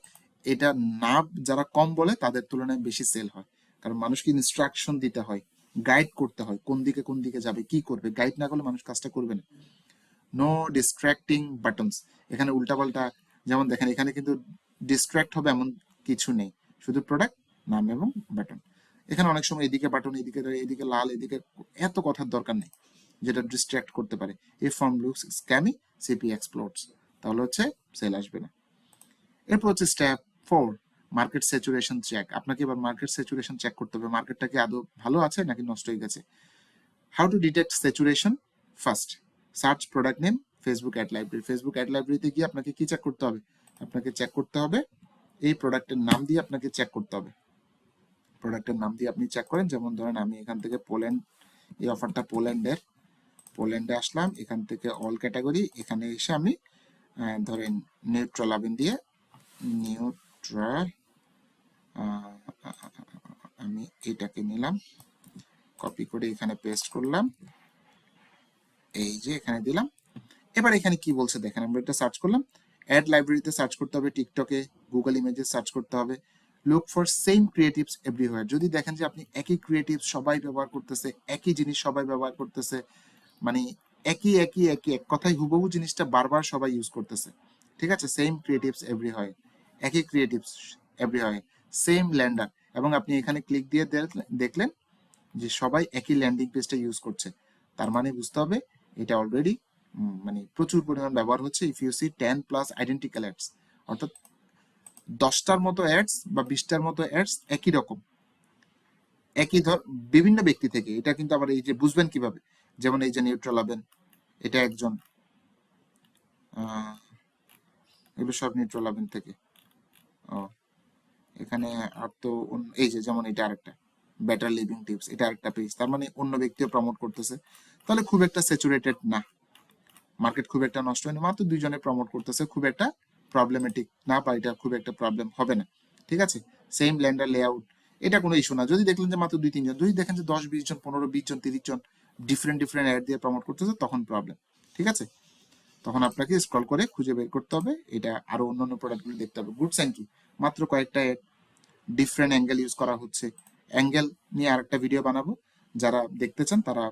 এটা না, যারা কম বলে তাদের তুলনায় বেশি সেল হয়, কারণ মানুষকে ইনস্ট্রাকশন দিতে হয়, গাইড করতে হয়, কোন দিকে যাবে, কি করবে, গাইড না করলে মানুষ কাজটা করবে না। নো ডিস্ট্রাক্টিং বাটনস, এখানে উল্টাপাল্টা, যেমন দেখেন এখানে কিন্তু ডিস্ট্রাক্ট হবে এমন কিছু নেই, শুধু প্রোডাক্ট, নাম এবং বাটন। এখানে অনেক সময় এদিকে বাটন, এদিকে লাল, এদিকে, এত কথার দরকার নেই যেটা ডিস্ট্রাক্ট করতে পারে। এই ফর্ম লুকস স্ক্যামি, সিপি এক্সপ্লোডস, তাহলে হচ্ছে সেল আসবে না। এরপর হচ্ছে স্টেপ 4, মার্কেট স্যাচুরেশন চেক। আপনাকে এবার মার্কেট স্যাচুরেশন চেক করতে হবে, মার্কেটটা কি আদৌ ভালো আছে নাকি নষ্ট হয়ে গেছে। How to detect saturation, first search product name, Facebook ad library. Facebook ad লাইব্রেরিতে গিয়ে আপনাকে কি চেক করতে হবে, আপনাকে চেক করতে হবে এই প্রোডাক্টের নাম দিয়ে, আপনাকে চেক করতে হবে, প্রোডাক্টের নাম দিয়ে আপনি চেক করেন। যেমন ধরেন আমি এখান থেকে পোল্যান্ড, এই অফারটা পোল্যান্ডে আসলাম, এখান থেকে অল ক্যাটাগরি, এখানে এসে আমি ধরেন নিউট্রাল আবেন দিয়ে, নিউট্রাল, আমি এটাকে নিলাম, কপি করে এখানে পেস্ট করলাম, এই যে এখানে দিলাম। এবার এখানে কি বলছে দেখেন, আমরা এটা সার্চ করলাম, অ্যাড লাইব্রেরিতে সার্চ করতে হবে, টিকটকে, গুগল ইমেজে সার্চ করতে হবে, look for same creatives everywhere. যদি দেখেন যে আপনি একই ক্রিয়েটিভ সবাই ব্যবহার করতেছে, একই জিনিস সবাই ব্যবহার করতেছে, মানে একই একই একই এক কথায় হুবহু জিনিসটা বারবার সবাই ইউজ করতেছে, ঠিক আছে, সেম ক্রিয়েটিভস এভরিওয়্যার, একই ক্রিয়েটিভস এভরিওয়্যার, সেম ল্যান্ডার, এবং আপনি এখানে ক্লিক দিয়ে দেখলেন যে সবাই একই ল্যান্ডিং পেজটা ইউজ করছে। তার মানে বুঝতে হবে এটা অলরেডি মানে প্রচুর পরিমাণ ব্যবহার হচ্ছে। If you see 10+ identical ads, অর্থাৎ 10টার মতো অ্যাডস বা 20টার মতো অ্যাডস একই রকম, একই বিভিন্ন ব্যক্তি থেকে। এটা কিন্তু আবার এই যে বুঝবেন কিভাবে, যেমন এই যে নিউট্রাল হবেন, এটা একজন, এগুলো সব নিউট্রাল হবেন থেকে। ও, এখানে আর তো এই যে যেমন এটা আরেকটা বেটার লিভিং টিপস, এটা আরেকটা পেজ, তার মানে অন্য ব্যক্তিও প্রমোট করতেছে। তাহলে খুব একটা স্যাচুরেটেড না, মার্কেট খুব একটা নষ্ট হয়নি, মাত্র দুইজনে প্রমোট করতেছে, খুব একটা প্রবলেমেটিক না, বা এটা খুব একটা প্রবলেম হবে না, ঠিক আছে। সেম ল্যান্ডার লেআউট, এটা কোনো ইস্যু না। যদি দেখলেন যে মাত্র 2-3 জন, যদি দেখেন যে 10-20 জন, 15-20 জন, 30 জন ডিফারেন্ট ডিফারেন্ট অ্যাড দিয়ে প্রমোট করতেছে, তখন প্রবলেম, ঠিক আছে। তখন আপনাকে স্ক্রল করে খুঁজে বের করতে হবে, এটা আরো অন্যান্য প্রোডাক্টগুলো দেখতে হবে। গুড সাইন কি, মাত্র কয়েকটা অ্যাড, ডিফারেন্ট অ্যাঙ্গেল ইউজ করা হচ্ছে। অ্যাঙ্গেল নিয়ে আরেকটা ভিডিও বানাবো, যারা দেখতে চান তারা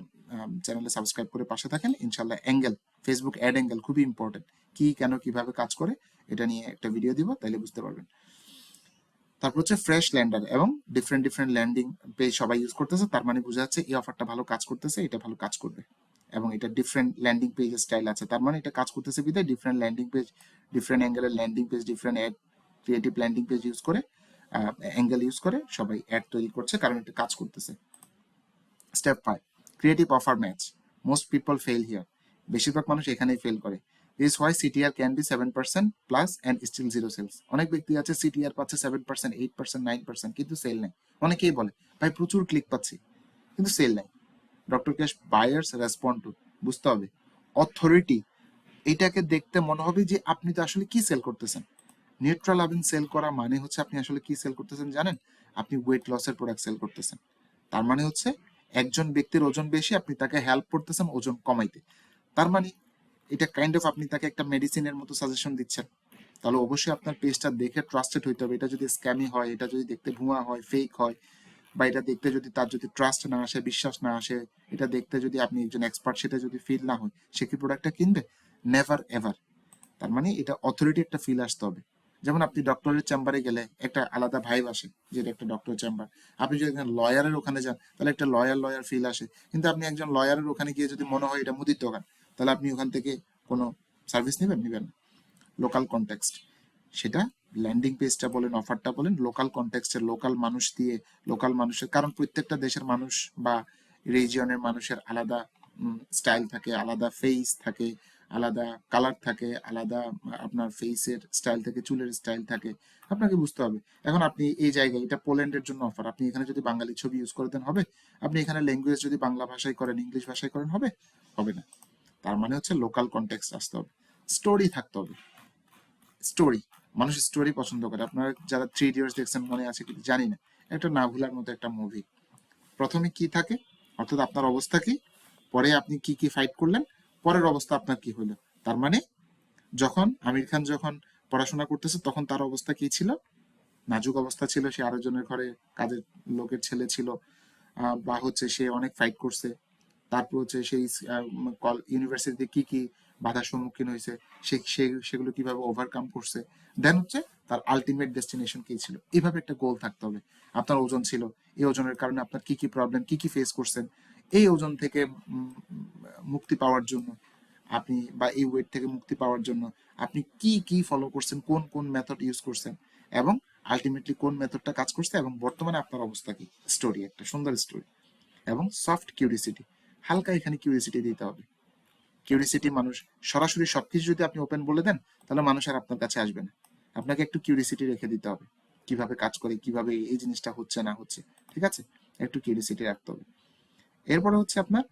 চ্যানেলে সাবস্ক্রাইব করে পাশে থাকেন ইনশাল্লাহ। অ্যাঙ্গেল, ফেসবুক অ্যাড অ্যাঙ্গেল খুবই ইম্পর্টেন্ট, কি কেন কিভাবে কাজ করে এটা নিয়ে একটা ভিডিও দিব, তাইলে বুঝতে পারবেন। তারপর হচ্ছে ফ্রেশ ল্যান্ডার এবং ডিফারেন্ট ডিফারেন্ট ল্যান্ডিং পেজ সবাই ইউজ করতেছে, তার মানে বোঝা যাচ্ছে এই অফারটা ভালো কাজ করতেছে, এটা ভালো কাজ করবে, এবং এটা ডিফারেন্ট ল্যান্ডিং পেজ স্টাইল আছে, তার মানে এটা কাজ করতেছে বিধায় ডিফারেন্ট ল্যান্ডিং পেজ, ডিফারেন্ট অ্যাঙ্গেলের landing page, different ad, creative landing page use করে, অ্যাঙ্গেল ইউজ করে সবাই অ্যাড তৈরি করছে, কারণ এটা কাজ করতেছে। Step 5, creative offer match, most people fail here, বেশিরভাগ মানুষ এখানেই ফেল করে। This why CTR can be 7% plus and still zero sales. অনেক ব্যক্তি আছে সিটিআর পাচ্ছে 7%, 8%, 9%, কিন্তু সেল নেই। অনেকেই বলে ভাই প্রচুর ক্লিক পাচ্ছি, কিন্তু সেল নেই। Doctor cash buyers respond two, বুঝতে হবে অথরিটি, এটাকে দেখতে মনে হবে যে আপনি তো আসলে কি সেল করতেছেন। নিউট্রাল আবিন সেল করা মানে হচ্ছে আপনি আসলে কি সেল করতেছেন জানেন, আপনি ওয়েট লসের প্রোডাক্ট সেল করতেছেন। তার মানে হচ্ছে একজন ব্যক্তির ওজন বেশি, আপনি তাকে হেল্প করতেছেন ওজন কমাইতে, তার মানে এটা কাইন্ড অফ আপনি তাকে একটা মেডিসিনের মতো সাজেশন দিচ্ছেন। তাহলে অবশ্যই আপনার পেজটা দেখে ট্রাস্টেড হইতে হবে। এটা যদি স্ক্যামি হয়, এটা যদি দেখতে ভুয়া হয়, ফেক হয়, বা এটা দেখতে যদি তার যদি ট্রাস্ট না আসে, বিশ্বাস না আসে, এটা দেখতে যদি আপনি একজন এক্সপার্ট সেটা যদি ফিল না হয়, সে কি প্রোডাক্টটা কিনবে? Never ever. তার মানে এটা অথরিটি একটা ফিল আসতে হবে। যেমন আপনি ডক্টরের চেম্বারে গেলে একটা আলাদা ভাইব আসে, যেটা একটা ডক্টর চেম্বার। আপনি যদি লয়ারের ওখানে যান, তাহলে একটা লয়ার লয়ার ফিল আসে। কিন্তু আপনি একজন লয়ারের ওখানে গিয়ে যদি মনে হয় এটা মুদির দোকান, তাহলে আপনি ওখান থেকে কোনো সার্ভিস নেবেন না। লোকাল কনটেক্সট, সেটা ল্যান্ডিং পেজটা বলেন, অফারটা বলেন, লোকাল কনটেক্সটের, লোকাল মানুষ দিয়ে, লোকাল মানুষের, কারণ প্রত্যেকটা দেশের মানুষ বা রিজিয়নের মানুষের আলাদা স্টাইল থাকে, আলাদা ফেস থাকে, আলাদা কালার থাকে, আলাদা আপনার ফেসের স্টাইল থাকে, চুলের স্টাইল থাকে, আপনাকে বুঝতে হবে। এখন আপনি এই জায়গায় এটা পোল্যান্ডের জন্য অফার, আপনি এখানে যদি বাঙালি ছবি ইউজ করে দেন হবে? আপনি এখানে ল্যাঙ্গুয়েজ যদি বাংলা ভাষায় করেন, ইংলিশ ভাষায় করেন হবে? হবে না। তার মানে হচ্ছে লোকাল কনটেক্সট আসতে হবে, স্টোরি থাকতে হবে। স্টোরি, মানুষ স্টোরি পছন্দ করে। আপনারা যারা 3 Idiots দেখছেন মনে আছে কি জানি না, একটা না ভুলার মতো একটা মুভি। প্রথমে কি থাকে, অর্থাৎ আপনার অবস্থা কি, পরে আপনি কি কি ফাইট করলেন, পরের অবস্থা আপনার কি হলো। তার মানে যখন আমির খান যখন পড়াশোনা করতেছে তখন তার অবস্থা কি ছিল, নাজুক অবস্থা ছিল, সে আরেকজনের ঘরে কাজের লোকের ছেলে ছিল, বা হচ্ছে সে অনেক ফাইট করছে। তারপর হচ্ছে সেই ইউনিভার্সিটিতে কি কি বাধার সম্মুখীন হয়েছে, সেগুলো কিভাবে ওভারকাম করছে। দেন হচ্ছে তার আলটিমেট ডেস্টিনেশন কি ছিল। এইভাবে একটা গোল থাকতে হবে। আপনার ওজন ছিল, এই ওজনের কারণে আপনার কি কি প্রবলেম, কি কি ফেস করছেন, এই ওজন থেকে মুক্তি পাওয়ার জন্য আপনি, বা এই ওয়েট থেকে মুক্তি পাওয়ার জন্য আপনি কি কি ফলো করছেন, কোন কোন মেথড ইউজ করছেন, এবং আলটিমেটলি কোন মেথডটা কাজ করছে, এবং বর্তমানে আপনার অবস্থা কি। স্টোরি, একটা সুন্দর স্টোরি। এবং সফট কিউরিসিটি, হালকা এখানে কিউরিসিটি দিতে হবে। কিউরিসিটি, মানুষ সরাসরি সবকিছু যদি আপনি ওপেন বলে দেন, তাহলে মানুষ আর আপনার কাছে আসবে না। আপনাকে একটু কিউরিসিটি রেখে দিতে হবে, কিভাবে কাজ করে, কিভাবে এই জিনিসটা হচ্ছে না হচ্ছে, ঠিক আছে, একটু কিউরিসিটি রাখতে হবে। এরপরে হচ্ছে আপনার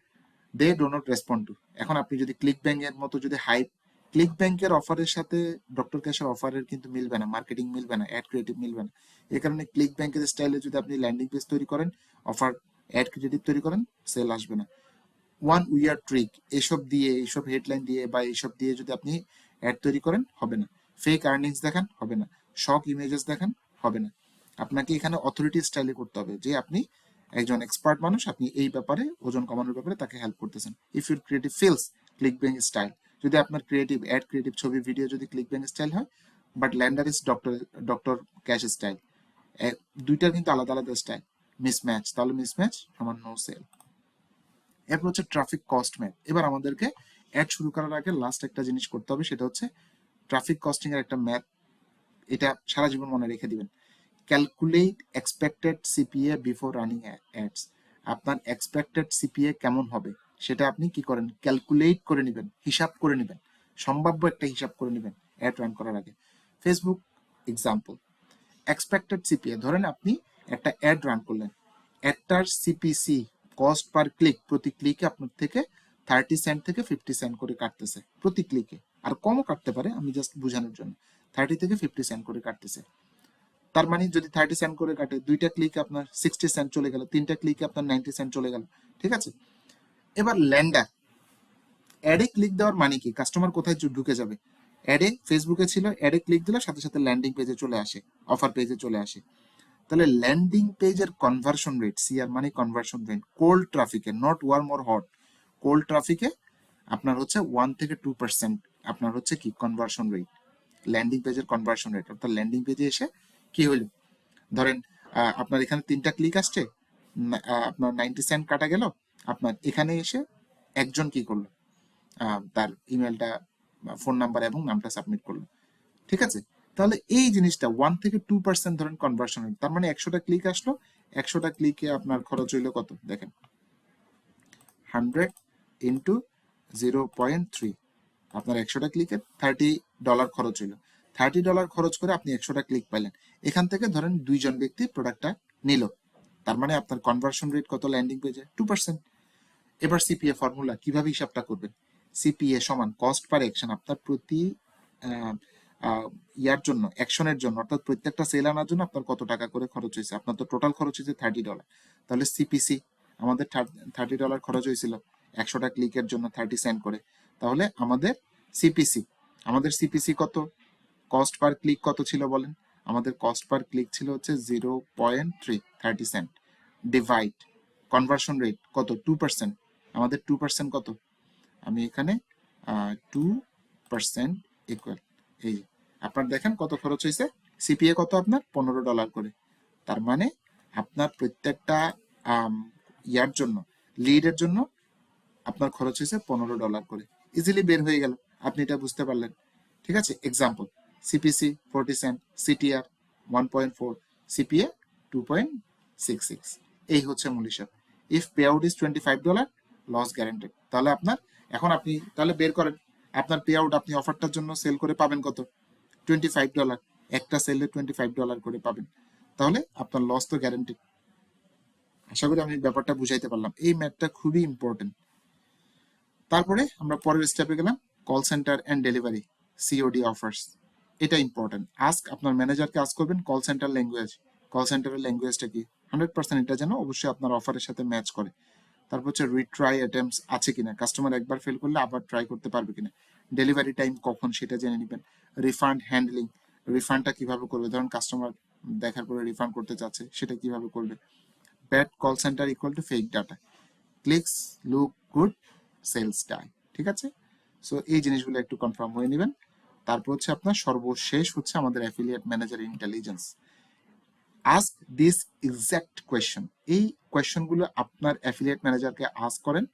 they do not respond to. এখন আপনি যদি ক্লিক ব্যাংকের মতো যদি হাইপ, ক্লিক ব্যাংকের অফারের সাথে ডক্টর ক্যাশের অফারের কিন্তু মিলবে না, মার্কেটিং মিলবে না, অ্যাড ক্রিয়েটিভ মিলবে না। এই কারণে ক্লিক ব্যাংকের স্টাইলে যদি আপনি ল্যান্ডিং পেজ তৈরি করেন, অফার অ্যাড ক্রিয়েটিভ তৈরি করেন, সেল আসবে না। ওয়ান উইয়ার ট্রিক, এইসব হেডলাইন দিয়ে বা এইসব দিয়ে যদি আপনি অ্যাড তৈরি করেন হবে না। ফেক আর্নিংস দেখান হবে না। শক ইমেজেস দেখান হবে না। আপনাকে এখানে অথরিটি স্টাইলে করতে হবে যে আপনি একজন এক্সপার্ট মানুষ, আপনি এই ব্যাপারে ওজন কমানোর ব্যাপারে তাকে হেল্প করতেছেন। If your creative feels click bang style, যদি আপনার ক্রিয়েটিভ ছবি ভিডিও যদি ক্লিক ব্যাং স্টাইল হয়, but lander is doctor cash style, দুইটার কিন্তু আলাদা আলাদা স্টাইল, মিসম্যাচ, তাহলে মিসম্যাচ আমার নো সেল। এরপর হচ্ছে ট্রাফিক কস্ট ম্যাপ। এবার আমাদেরকে অ্যাড শুরু করার আগে লাস্ট একটা জিনিস করতে হবে, সেটা হচ্ছে ট্রাফিক কস্টিং এর একটা ম্যাপ। এটা সারা জীবন মনে রেখে দিবেন। Calculate expected CPA before running ads. আপনার এক্সপেক্টেড সিপিএ কেমন হবে সেটা আপনি কি করেন, ক্যালকুলেট করে নেবেন, হিসাব করে নেবেন, সম্ভাব্য একটা হিসাব করে নেবেন অ্যাড রান করার আগে। ফেসবুক এক্সাম্পল, এক্সপেক্টেড সিপিএ, ধরেন আপনি একটা অ্যাড রান করলেন, অ্যাডটার সিপিসি কস্ট পার ক্লিক, প্রতি ক্লিকে আপনার থেকে 30 সেন্ট থেকে 50 সেন্ট করে কাটতেছে প্রতি ক্লিকে, আর কমও কাটতে পারে, আমি জাস্ট বোঝানোর জন্য। 30 থেকে 50 সেন্ট করে কাটতেছে, তার মানে যদি 30 সেন্ট করে কাটে, দুইটা ক্লিকে আপনার 60 সেন্ট চলে গেল, তিনটা ক্লিকে আপনার 90 সেন্ট চলে গেল, ঠিক আছে। এবার ল্যান্ডার, অ্যাডে ক্লিক দেওয়ার মানে কি, কাস্টমার কোথায় ঢুকে যাবে, অ্যাডে ফেসবুকে ছিল, অ্যাডে ক্লিক দিলে সাথে সাথে ল্যান্ডিং পেজে চলে আসে, অফার পেজে চলে আসে। তাহলে ল্যান্ডিং পেজের কনভার্সন রেট, সিআর মানে কনভার্সন রেট, কোল্ড ট্রাফিকে, not warm or hot, cold ট্রাফিকে আপনার হচ্ছে 1 থেকে 2% আপনার হচ্ছে কি কনভার্সন রেট, ল্যান্ডিং পেজের কনভার্সন রেট। অর্থাৎ ল্যান্ডিং পেজে এসে কি হইলো, ধরেন আপনার এখানে 3টা ক্লিক আসছে, আপনার 90 সেন্ট কাটা গেল, আপনার এখানে এসে একজন কি করলো, তার ইমেলটা, ফোন নাম্বার এবং নামটা সাবমিট করলো, ঠিক আছে। তাহলে এই জিনিসটা 1 থেকে 2% ধরেন কনভার্সন রেট, তার মানে 100টা ক্লিক আসলো, 100টা ক্লিকে আপনার খরচ হইলো কত দেখেন, 100 ইন্টু 0.3, আপনার 100টা ক্লিকে $30 খরচ হইলো। $30 খরচ করে আপনি 100টা ক্লিক পাইলেন, এখান থেকে ধরেন 2জন ব্যক্তি প্রোডাক্টটা নিল, তার মানে আপনার কনভার্সন রেট কত ল্যান্ডিং পেজে, 2%। এবার সিপিএ ফর্মুলা কিভাবে হিসাবটা করবেন, সিপিএ সমান কস্ট পার অ্যাকশন, আপনার প্রতি ইয়ার জন্য, অ্যাকশনের জন্য, অর্থাৎ প্রত্যেকটা সেল আনার জন্য আপনার কত টাকা করে খরচ হয়েছে, আপনার তো টোটাল খরচ হয়েছে $30, তাহলে সিপিসি আমাদের $30 খরচ হয়েছিল 100টা ক্লিকের জন্য 30 সেন্ট করে, তাহলে আমাদের সিপিসি কত, কস্ট পার ক্লিক কত ছিল বলেন, আমাদের কস্ট পার ক্লিক ছিল হচ্ছে 0.3, 30 সেন্ট, ডিভাইড কনভার্সন রেট কত 2%, আমাদের 2% কত, আমি এখানে 2% ইকুয়াল, এই আপনার দেখেন কত খরচ হয়েছে, সিপিএ কত আপনার $15 করে, তার মানে আপনার প্রত্যেকটা ইয়ার জন্য, লিডের জন্য আপনার খরচ হয়েছে $15 করে, ইজিলি বের হয়ে গেল, আপনি এটা বুঝতে পারলেন, ঠিক আছে। Example, CPC 40 cent, CTR 1.4, CPA 2.66, এই হচ্ছে মূল হিসাব। If pay out is $25, loss guaranteed, তাহলে আপনার, এখন আপনি তাহলে বের করেন আপনার পে আউট, আপনি অফারটার জন্য সেল করে পাবেন কত, $25, একটা সেলে $25 করে পাবেন, তাহলে আপনার লস তো গ্যারান্টেড। আশা করি আমি ব্যাপারটা বুঝাইতে পারলাম, এই ম্যাথটা খুবই ইম্পর্টেন্ট। তারপরে আমরা পরের স্টেপে গেলাম, call centre and delivery, COD offers, এটা ইম্পর্টেন্ট। আস্ক, আপনার ম্যানেজারকে আস্ক করবেন কল সেন্টার ল্যাঙ্গুয়েজ, কল সেন্টারের ল্যাঙ্গুয়েজটা কি, 100% এটা যেন অবশ্যই আপনার অফারের সাথে ম্যাচ করে। তারপর হচ্ছে রিট্রাই অ্যাটেম্পস আছে কিনা, কাস্টমার একবার ফেল করলে আবার ট্রাই করতে পারবে কিনা, ডেলিভারি টাইম কখন সেটা জেনে নেবেন, রিফান্ড হ্যান্ডলিং, রিফান্ডটা কিভাবে করবে, ধরুন কাস্টমার দেখার পরে রিফান্ড করতে চাচ্ছে, সেটা কিভাবে করবে, bad call centre equal to fake data, clicks look good, sales die, ঠিক আছে। সো এই জিনিসগুলো একটু কনফার্ম হয়ে নেবেন। তারপর হচ্ছে আপনার সর্বশেষ হচ্ছে আমাদের affiliate manager intelligence. Ask this exact question, এই কোয়েশ্চনগুলো আপনার অ্যাফিলিয়েট ম্যানেজারকে আস্ক করেন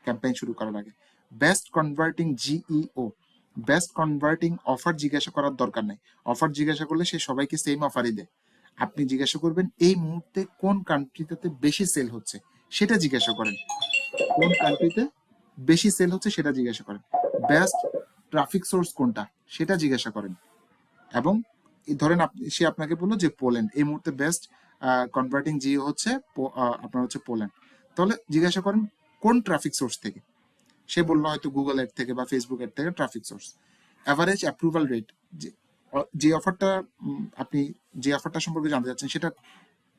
ক্যাম্পেইন শুরু করার আগে। Best converting GEO, best converting offer জিজ্ঞাসা করার দরকার নেই, অফার জিজ্ঞাসা করলে সে সবাইকে সেম অফারই দেয়। আপনি জিজ্ঞাসা করবেন এই মুহূর্তে কোন কান্ট্রিতে বেশি সেল হচ্ছে, সেটা জিজ্ঞাসা করেন, কোন কান্ট্রিতে বেশি সেল হচ্ছে সেটা জিজ্ঞাসা করেন, বেস্ট ট্রাফিক সোর্স কোনটা সেটা জিজ্ঞাসা করেন, এবং ধরেন সে আপনাকে বললো যে পোল্যান্ড এই মুহূর্তে বেস্ট কনভার্টিং জিও হচ্ছে আপনার হচ্ছে পোল্যান্ড, তাহলে জিজ্ঞাসা করেন কোন ট্রাফিক সোর্স থেকে, সে বললো হয়তো গুগল এড থেকে বা ফেসবুক এড থেকে traffic source. Average approval rate, যে অফারটা আপনি যে অফারটা সম্পর্কে জানতে চাচ্ছেন সেটা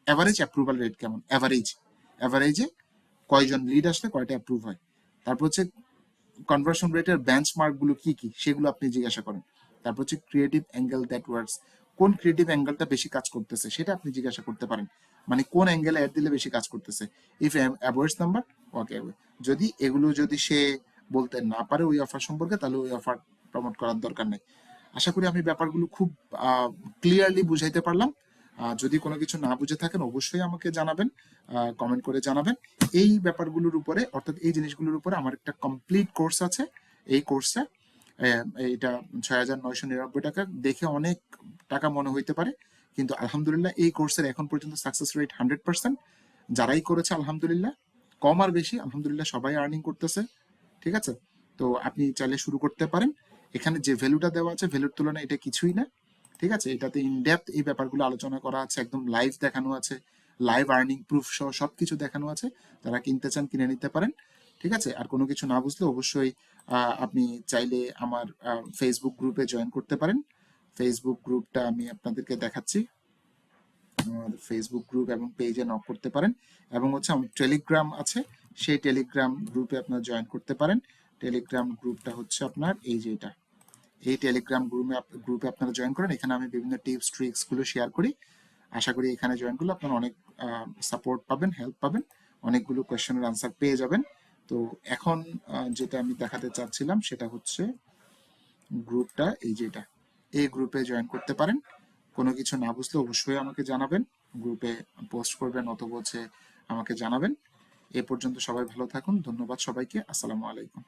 অ্যাভারেজ অ্যাপ্রুভাল রেট কেমন, অ্যাভারেজে কয়জন লিড আসলে কয়টা অ্যাপ্রুভ হয়, তারপর হচ্ছে কনভার্সন রেটের বেঞ্চমার্ক গুলো কি কি সেগুলো আপনি জিজ্ঞাসা করেন। তারপর হচ্ছে ক্রিয়েটিভ অ্যাঙ্গেল দ্যাট ওয়ার্কস, কোন ক্রিয়েটিভ অ্যাঙ্গেলটা বেশি কাজ করতেছে সেটা আপনি জিজ্ঞাসা করতে পারেন, মানে কোন অ্যাঙ্গেলে অ্যাড দিলে বেশি কাজ করতেছে। ইফ অ্যাভয়েডস নাম্বার, ওকে। যদি এগুলো যদি সে বলতে না পারে ওই অফার সম্পর্কে, তাহলে ওই অফার প্রমোট করার দরকার নেই। আশা করি আমি ব্যাপারগুলো খুব ক্লিয়ারলি বুঝাইতে পারলাম। যদি কোনো কিছু না বুঝে থাকেন অবশ্যই আমাকে জানাবেন, কমেন্ট করে জানাবেন। এই ব্যাপারগুলোর উপরে, অর্থাৎ এই জিনিসগুলোর উপরে আমার একটা কমপ্লিট কোর্স আছে। এই কোর্সে এইটা 6,999 টাকা, দেখে অনেক টাকা মনে হইতে পারে, কিন্তু আলহামদুলিল্লাহ এই কোর্সের এখন পর্যন্ত সাকসেস রেট 100%। যারাই করেছে আলহামদুলিল্লাহ, কম আর বেশি আলহামদুলিল্লাহ সবাই আর্নিং করতেছে। ঠিক আছে, তো আপনি চাইলে শুরু করতে পারেন। এখানে যে ভ্যালুটা দেওয়া আছে ভ্যালুর তুলনায় এটা কিছুই না। ঠিক আছে, এটাতে ইনডেপথ এই ব্যাপারগুলো আলোচনা করা আছে, একদম লাইভ দেখানো আছে, লাইভ আর্নিং প্রুফ সহ সবকিছু দেখানো আছে। যারা কিনতে চান কিনে নিতে পারেন। ঠিক আছে, আর কোনো কিছু না বুঝলে অবশ্যই আপনি চাইলে আমার ফেসবুক গ্রুপে জয়েন করতে পারেন। ফেসবুক গ্রুপটা আমি আপনাদেরকে দেখাচ্ছি। আমাদের ফেসবুক গ্রুপ এবং পেজে নক করতে পারেন, এবং হচ্ছে আমার টেলিগ্রাম আছে, সেই টেলিগ্রাম গ্রুপে আপনারা জয়েন করতে পারেন। টেলিগ্রাম গ্রুপটা হচ্ছে আপনার এই যে এটা, এই টেলিগ্রাম গ্রুপে আপনারা জয়েন করেন। এখানে আমি বিভিন্ন টিপস ট্রিক্স গুলো শেয়ার করি। আশা করি এখানে জয়েন করলে আপনারা অনেক সাপোর্ট পাবেন, হেল্প পাবেন, অনেকগুলো কোয়েশ্চেনের আনসার পেয়ে যাবেন। তো এখন যেটা আমি দেখাতে চাচ্ছিলাম সেটা হচ্ছে গ্রুপটা, এই যেটা, এই গ্রুপে জয়েন করতে পারেন। কোনো কিছু না বুঝলে অবশ্যই আমাকে জানাবেন, গ্রুপে পোস্ট করবেন অথবা হচ্ছে আমাকে জানাবেন। এ পর্যন্ত সবাই ভালো থাকুন, ধন্যবাদ সবাইকে, আসসালামু আলাইকুম।